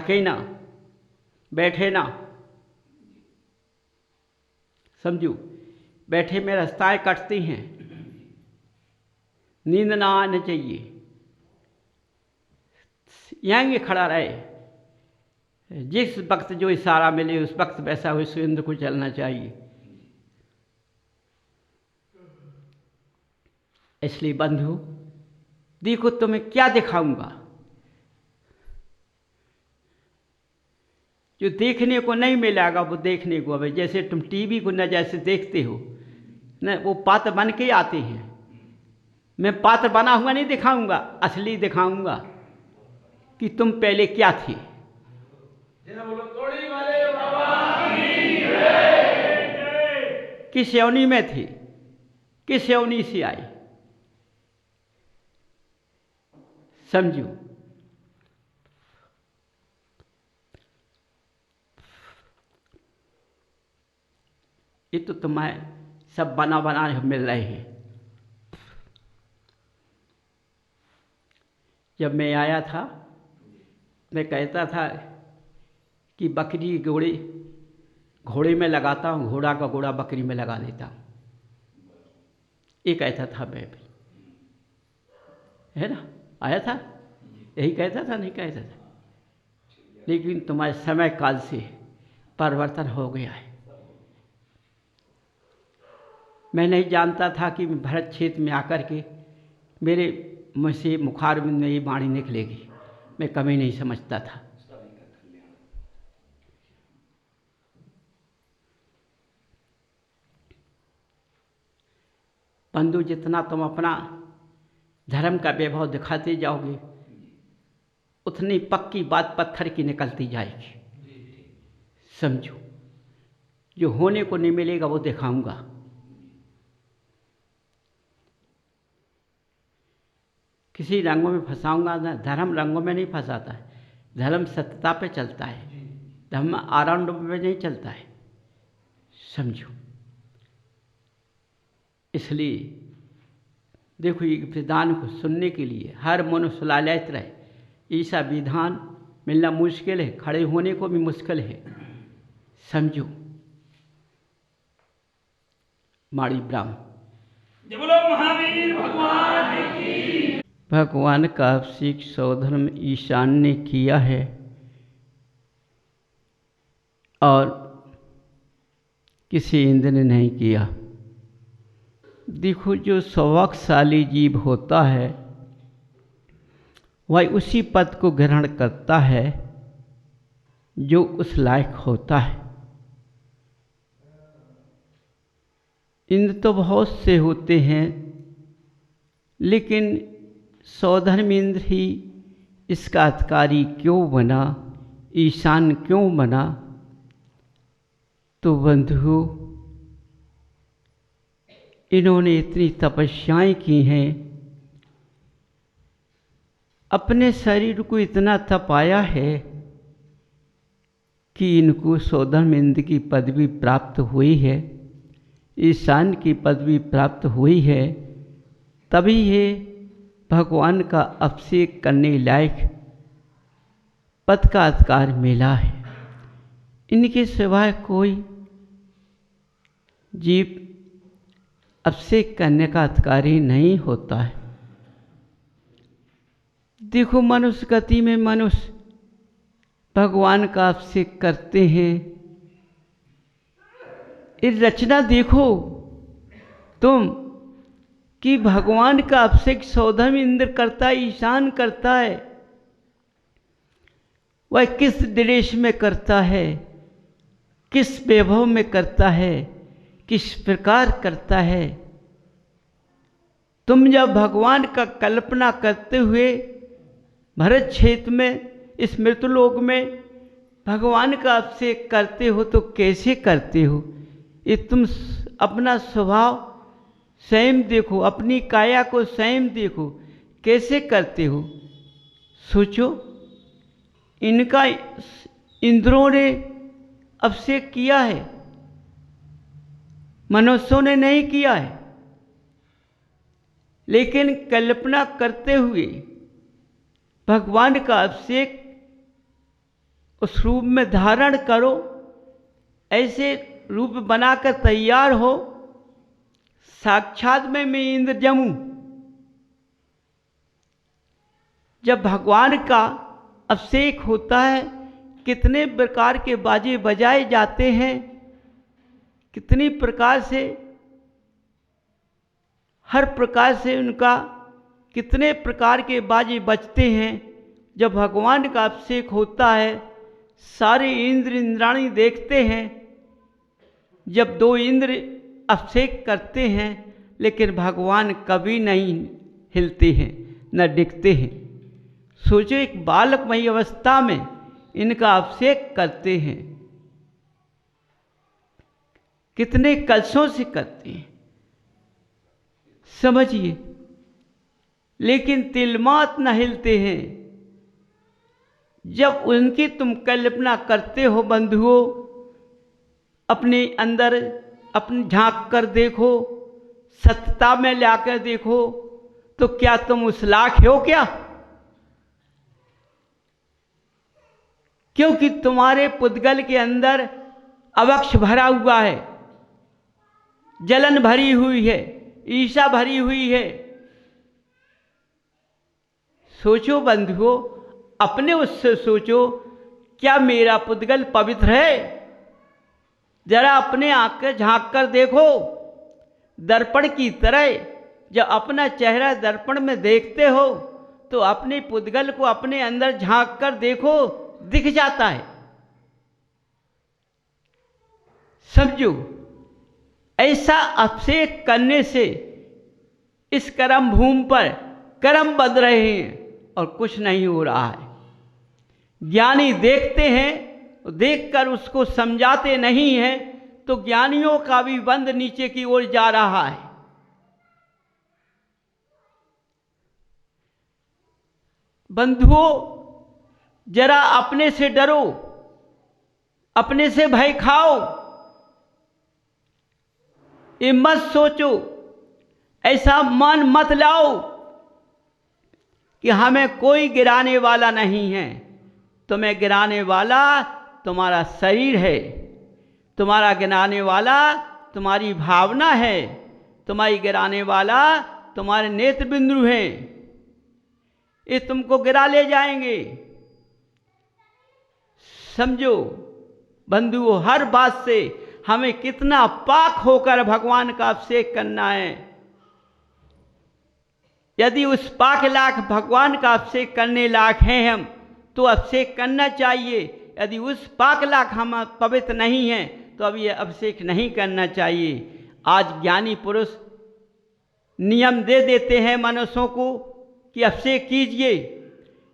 थके ना, बैठे ना, समझो, बैठे में रास्ताएं कटती हैं, नींद ना आना चाहिए, यहीं खड़ा रहे, जिस वक्त जो इशारा मिले उस वक्त वैसा उस इंद्र को चलना चाहिए। इसलिए बंधु देखो तुम्हें क्या दिखाऊंगा, जो देखने को नहीं मिलेगा वो देखने को। अब जैसे तुम टीवी को न जैसे देखते हो न, वो पात्र बन के आते हैं, मैं पात्र बना हुआ नहीं दिखाऊंगा, असली दिखाऊंगा कि तुम पहले क्या थे। किस योनि में थे, किस योनि से आए, समझो। ये तो तुम्हें सब बना बना मिल रहे हैं। जब मैं आया था मैं कहता था कि बकरी घोड़े में लगाता हूँ, घोड़ा का घोड़ा बकरी में लगा देता हूँ, ये कहता था मैं भी, है ना, आया था, यही कहता था, नहीं कहता था। लेकिन तुम्हारे समय काल से परिवर्तन हो गया है। मैं नहीं जानता था कि भरत क्षेत्र में आकर के मेरे मुँह से मुखारबिंद में ये वाणी निकलेगी, मैं कभी नहीं समझता था। बंधु जितना तुम अपना धर्म का वैभव दिखाते जाओगे उतनी पक्की बात पत्थर की निकलती जाएगी, समझो। जो होने को नहीं मिलेगा वो दिखाऊंगा। किसी रंगों में फंसाऊंगा ना, धर्म रंगों में नहीं फंसाता है, धर्म सत्यता पे चलता है, धर्म आरंभ में नहीं चलता है, समझो। इसलिए देखो ये विधान को सुनने के लिए हर मनुष्य लालयित रहे। ऐसा विधान मिलना मुश्किल है, खड़े होने को भी मुश्किल है, समझो। माड़ी ब्राह्मण बोलो महावीर भगवान की। भगवान का अभिषेक स्वधर्म ईशान ने किया है और किसी इंद्र ने नहीं किया। देखो जो सौभाग्यशाली जीव होता है वह उसी पद को ग्रहण करता है जो उस लायक होता है। इंद्र तो बहुत से होते हैं लेकिन सौधर्म इंद्र ही इसका अधिकारी क्यों बना, ईशान क्यों बना? तो बंधुओं इन्होंने इतनी तपस्याएं की हैं, अपने शरीर को इतना तपाया है कि इनको सौधर्म इंद्र की पदवी प्राप्त हुई है, ईशान की पदवी प्राप्त हुई है, तभी ये भगवान का अभिषेक करने लायक पद का अधिकार मिला है। इनके सिवाय कोई जीव अभिषेक करने का अधिकारी नहीं होता है। देखो मनुष्य गति में मनुष्य भगवान का अभिषेक करते हैं। इस रचना देखो तुम कि भगवान का अभिषेक सौधर्म इंद्र करता है, ईशान करता है। वह किस दृश्य में करता है, किस वैभव में करता है, किस प्रकार करता है। तुम जब भगवान का कल्पना करते हुए भरत क्षेत्र में इस मृतलोक में भगवान का अभिषेक करते हो तो कैसे करते हो? ये तुम अपना स्वभाव स्वयं देखो, अपनी काया को स्वयं देखो, कैसे करते हो? सोचो। इनका इंद्रों ने अभिषेक किया है, मनुष्यों ने नहीं किया है। लेकिन कल्पना करते हुए भगवान का अभिषेक उस रूप में धारण करो, ऐसे रूप बनाकर तैयार हो, साक्षात में मैं इंद्र जमूं। जब भगवान का अभिषेक होता है, कितने प्रकार के बाजे बजाए जाते हैं, कितनी प्रकार से, हर प्रकार से उनका कितने प्रकार के बाजे बजते हैं। जब भगवान का अभिषेक होता है, सारे इंद्र इंद्राणी देखते हैं। जब दो इंद्र अभिषेक करते हैं, लेकिन भगवान कभी नहीं हिलते हैं, न डिगते हैं। सोचो, एक बालकमयी अवस्था में इनका अभिषेक करते हैं, कितने कलशों से करते हैं, समझिए, लेकिन तिलमात न हिलते हैं। जब उनकी तुम कल्पना करते हो बंधुओं, अपने अंदर अपने झांक कर देखो, सत्यता में लाकर देखो, तो क्या तुम उस लाख हो क्या? क्योंकि तुम्हारे पुद्गल के अंदर अवक्ष भरा हुआ है, जलन भरी हुई है, ईर्ष्या भरी हुई है। सोचो बंधुओं, अपने उससे सोचो, क्या मेरा पुद्गल पवित्र है? जरा अपने आंखें झांक कर देखो, दर्पण की तरह। जब अपना चेहरा दर्पण में देखते हो, तो अपने पुद्गल को अपने अंदर झांक कर देखो, दिख जाता है। समझो, ऐसा अभिषेक करने से इस कर्म भूमि पर कर्म बंध रहे हैं और कुछ नहीं हो रहा है। ज्ञानी देखते हैं, देखकर उसको समझाते नहीं हैं, तो ज्ञानियों का भी बंध नीचे की ओर जा रहा है। बंधुओं, जरा अपने से डरो, अपने से भय खाओ। ये मत सोचो, ऐसा मन मत लाओ कि हमें कोई गिराने वाला नहीं है। तुम्हें गिराने वाला तुम्हारा शरीर है, तुम्हारा गिराने वाला तुम्हारी भावना है, तुम्हारी गिराने वाला तुम्हारे नेत्र बिंदु हैं। ये तुमको गिरा ले जाएंगे। समझो बंधुओं, हर बात से हमें कितना पाक होकर भगवान का अभिषेक करना है। यदि उस पाक लाख भगवान का अभिषेक करने लायक हैं हम, तो अभिषेक करना चाहिए। यदि उस पाक लाख हम पवित्र नहीं हैं, तो अब ये अभिषेक नहीं करना चाहिए। आज ज्ञानी पुरुष नियम दे देते हैं मनुष्यों को कि अभिषेक कीजिए,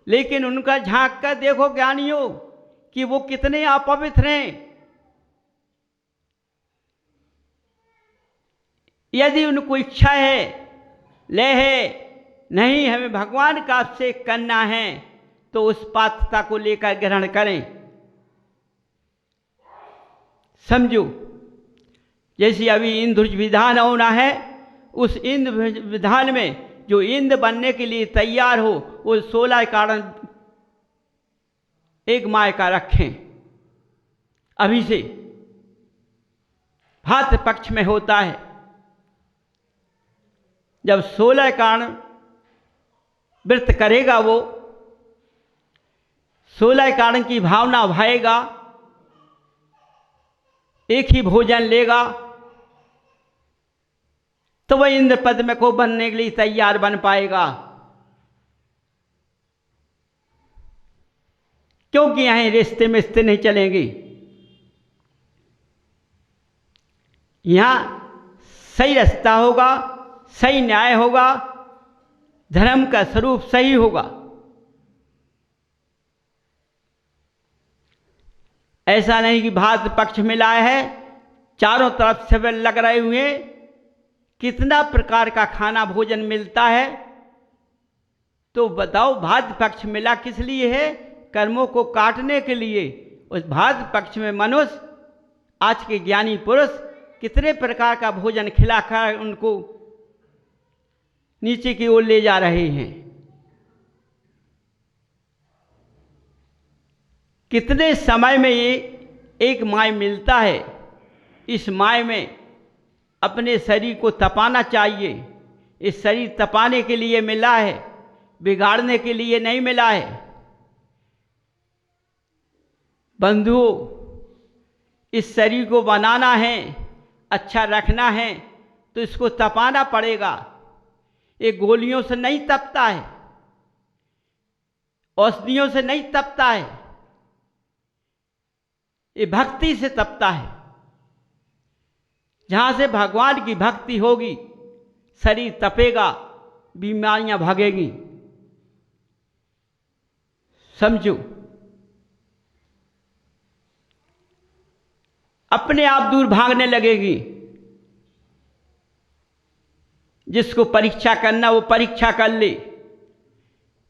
लेकिन उनका झांक कर देखो ज्ञानियों कि वो कितने अपवित्र हैं। यदि उनको इच्छा है, ले है, नहीं हमें भगवान का अभिषेक करना है, तो उस पात्रता को लेकर ग्रहण करें। समझो, जैसे अभी इंद्र विधान होना है, उस इंद्र विधान में जो इंद्र बनने के लिए तैयार हो, वो 16 कारण एक माय का रखें। अभी से भाद्र पक्ष में होता है, जब 16 कारण व्रत करेगा, वो 16 कारण की भावना भाएगा, एक ही भोजन लेगा, तो वह इंद्र पद में को बनने के लिए तैयार बन पाएगा। क्योंकि यहां रिश्ते मिश्ते नहीं चलेंगे। यहां सही रास्ता होगा, सही न्याय होगा, धर्म का स्वरूप सही होगा। ऐसा नहीं कि भाद्र पक्ष मिला है, चारों तरफ से लग रहे हुए, कितना प्रकार का खाना भोजन मिलता है। तो बताओ, भाद्र पक्ष मिला किस लिए है? कर्मों को काटने के लिए। उस भाद्र पक्ष में मनुष्य, आज के ज्ञानी पुरुष, कितने प्रकार का भोजन खिलाकर उनको नीचे की ओर ले जा रहे हैं। कितने समय में ये एक माय मिलता है, इस माय में अपने शरीर को तपाना चाहिए। इस शरीर तपाने के लिए मिला है, बिगाड़ने के लिए नहीं मिला है। बंधुओं, इस शरीर को बनाना है, अच्छा रखना है तो इसको तपाना पड़ेगा। ये गोलियों से नहीं तपता है, औषधियों से नहीं तपता है, ये भक्ति से तपता है। जहाँ से भगवान की भक्ति होगी शरीर तपेगा, बीमारियां भागेगी। समझो, अपने आप दूर भागने लगेगी। जिसको परीक्षा करना वो परीक्षा कर ले,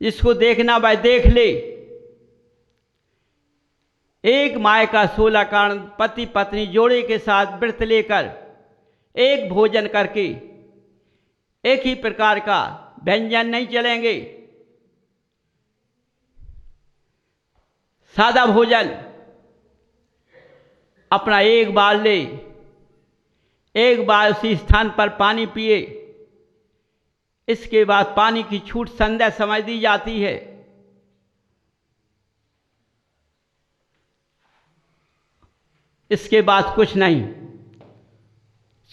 जिसको देखना वह देख ले। एक माय का 16 कारण पति पत्नी जोड़े के साथ व्रत लेकर एक भोजन करके एक ही प्रकार का व्यंजन नहीं चलेंगे, सादा भोजन अपना एक बार ले, एक बार उसी स्थान पर पानी पिए। इसके बाद पानी की छूट संध्या समय दी जाती है। इसके बाद कुछ नहीं।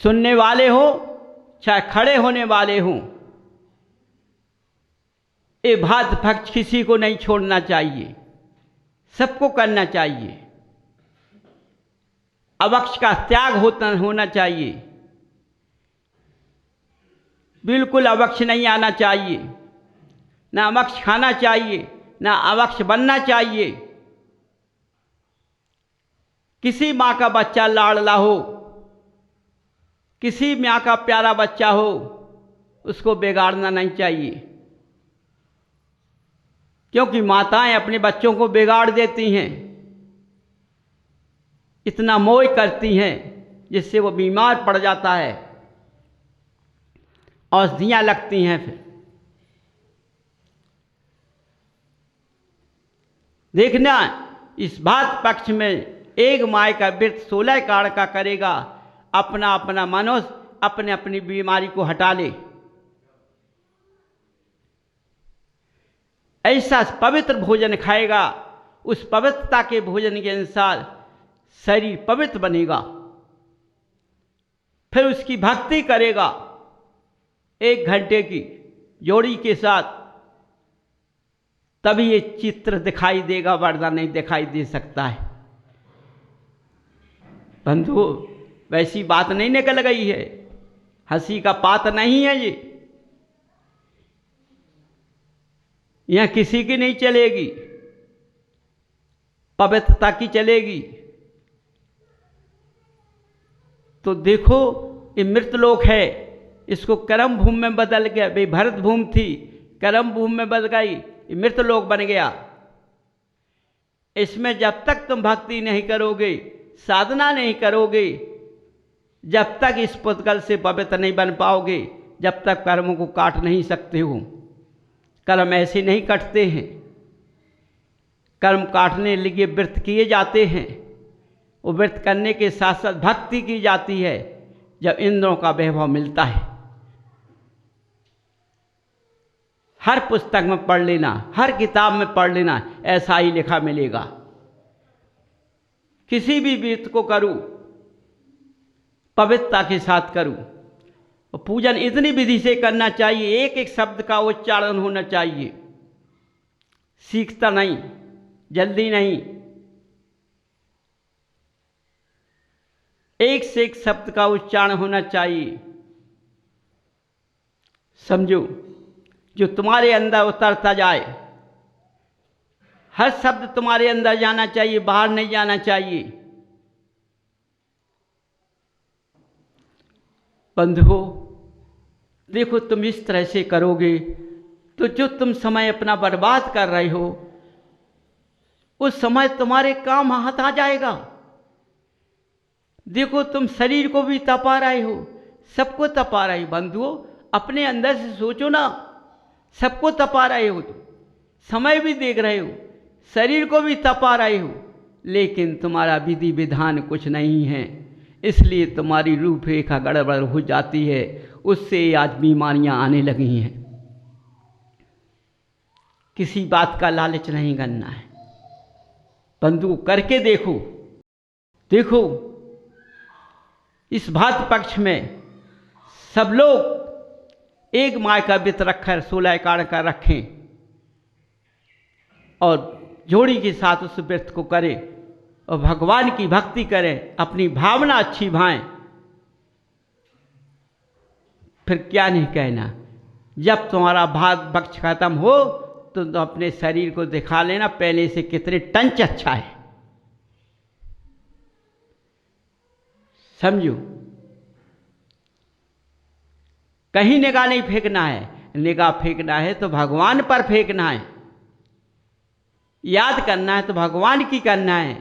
सुनने वाले हो चाहे खड़े होने वाले हों, ये भात भक्त किसी को नहीं छोड़ना चाहिए, सबको करना चाहिए। अवक्ष का त्याग होना चाहिए, बिल्कुल अवक्ष नहीं आना चाहिए। ना अवक्ष खाना चाहिए, ना अवक्ष बनना चाहिए। किसी माँ का बच्चा लाडला हो, किसी माँ का प्यारा बच्चा हो, उसको बिगाड़ना नहीं चाहिए, क्योंकि माताएं अपने बच्चों को बिगाड़ देती हैं, इतना मोह करती हैं जिससे वो बीमार पड़ जाता है, औषधियाँ लगती हैं। फिर देखना, इस भात पक्ष में एक माय का व्रत 16 काल का करेगा, अपना अपना मनुष्य अपने अपनी बीमारी को हटा ले। ऐसा पवित्र भोजन खाएगा, उस पवित्रता के भोजन के अनुसार शरीर पवित्र बनेगा। फिर उसकी भक्ति करेगा 1 घंटे की जोड़ी के साथ, तभी ये चित्र दिखाई देगा, वरना नहीं दिखाई दे सकता है। बंधु, वैसी बात नहीं निकल गई है, हंसी का पात्र नहीं है ये। यह किसी की नहीं चलेगी, पवित्रता की चलेगी। तो देखो, ये मृतलोक है, इसको कर्म भूमि में बदल गया। भाई भरत भूमि थी, कर्म भूमि में बदल गई, ये मृतलोक बन गया। इसमें जब तक तुम भक्ति नहीं करोगे, साधना नहीं करोगे, जब तक इस पुद्गल से पवित्र नहीं बन पाओगे, जब तक कर्मों को काट नहीं सकते हो। कर्म ऐसे नहीं कटते हैं, कर्म काटने के लिए व्रत किए जाते हैं। वो व्रत करने के साथ साथ भक्ति की जाती है, जब इंद्रों का वैभव मिलता है। हर पुस्तक में पढ़ लेना, हर किताब में पढ़ लेना, ऐसा ही लिखा मिलेगा। किसी भी व्रत को करूं, पवित्रता के साथ करूं। और पूजन इतनी विधि से करना चाहिए, एक एक शब्द का उच्चारण होना चाहिए, सीखता नहीं, जल्दी नहीं, एक से एक शब्द का उच्चारण होना चाहिए। समझो, जो तुम्हारे अंदर उतरता जाए, हर शब्द तुम्हारे अंदर जाना चाहिए, बाहर नहीं जाना चाहिए। बंधुओं, देखो, तुम इस तरह से करोगे तो जो तुम समय अपना बर्बाद कर रहे हो, उस समय तुम्हारे काम हाथ आ जाएगा। देखो, तुम शरीर को भी तपा रहे हो, सबको तपा रहे हो। बंधुओं, अपने अंदर से सोचो ना, सबको तपा रहे हो, तो समय भी देख रहे हो, शरीर को भी तपा रहे हो, लेकिन तुम्हारा विधि विधान कुछ नहीं है, इसलिए तुम्हारी रूपरेखा गड़बड़ हो जाती है। उससे आज बीमारियां आने लगी हैं। किसी बात का लालच नहीं करना है बंधु, करके देखो। देखो इस भाद्र पक्ष में सब लोग एक माह का व्रत रखकर 16 कारण का रखें और जोड़ी के साथ उस व्रत को करें और भगवान की भक्ति करें, अपनी भावना अच्छी भाएं। फिर क्या नहीं कहना। जब तुम्हारा भाद्र पक्ष खत्म हो तो अपने शरीर को दिखा लेना पहले से कितने टंच अच्छा है। समझो, कहीं निगाह नहीं फेंकना है। निगाह फेंकना है तो भगवान पर फेंकना है। याद करना है तो भगवान की करना है।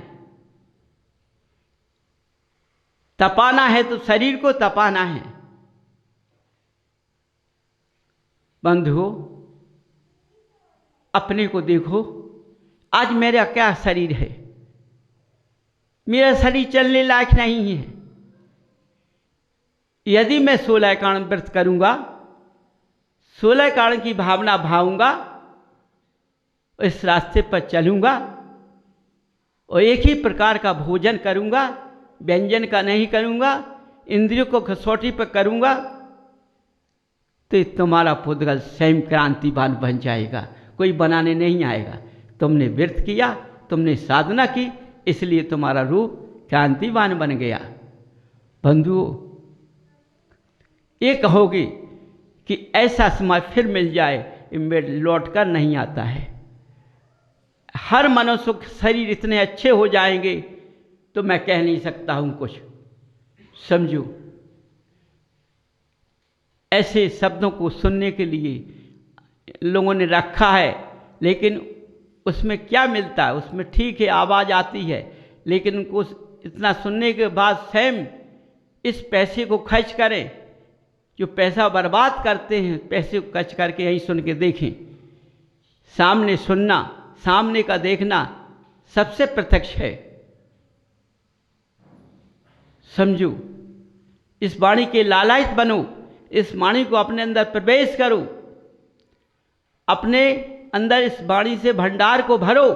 तपाना है तो शरीर को तपाना है। बंधुओं, अपने को देखो, आज मेरा क्या शरीर है। मेरा शरीर चलने लायक नहीं है। यदि मैं 16 कारण व्रत करूंगा, 16 कारण की भावना भाऊंगा, इस रास्ते पर चलूंगा और एक ही प्रकार का भोजन करूंगा, व्यंजन का नहीं करूंगा, इंद्रियों को कसौटी पर करूंगा, तो तुम्हारा पुद्गल स्वयं क्रांतिवान बन जाएगा। कोई बनाने नहीं आएगा। तुमने व्रत किया, तुमने साधना की, इसलिए तुम्हारा रूप क्रांतिवान बन गया। बंधुओं, ये कहोगे कि ऐसा समय फिर मिल जाए, इनमें लौट कर नहीं आता है। हर मनुष्य के शरीर इतने अच्छे हो जाएंगे तो मैं कह नहीं सकता हूं कुछ। समझो, ऐसे शब्दों को सुनने के लिए लोगों ने रखा है, लेकिन उसमें क्या मिलता है? उसमें ठीक है आवाज़ आती है, लेकिन उनको इतना सुनने के बाद स्वयं इस पैसे को खर्च करें। जो पैसा बर्बाद करते हैं, पैसे को खर्च करके यहीं सुन के देखें। सामने सुनना, सामने का देखना सबसे प्रत्यक्ष है। समझो, इस वाणी के लालायित बनो, इस वाणी को अपने अंदर प्रवेश करो, अपने अंदर इस वाणी से भंडार को भरो।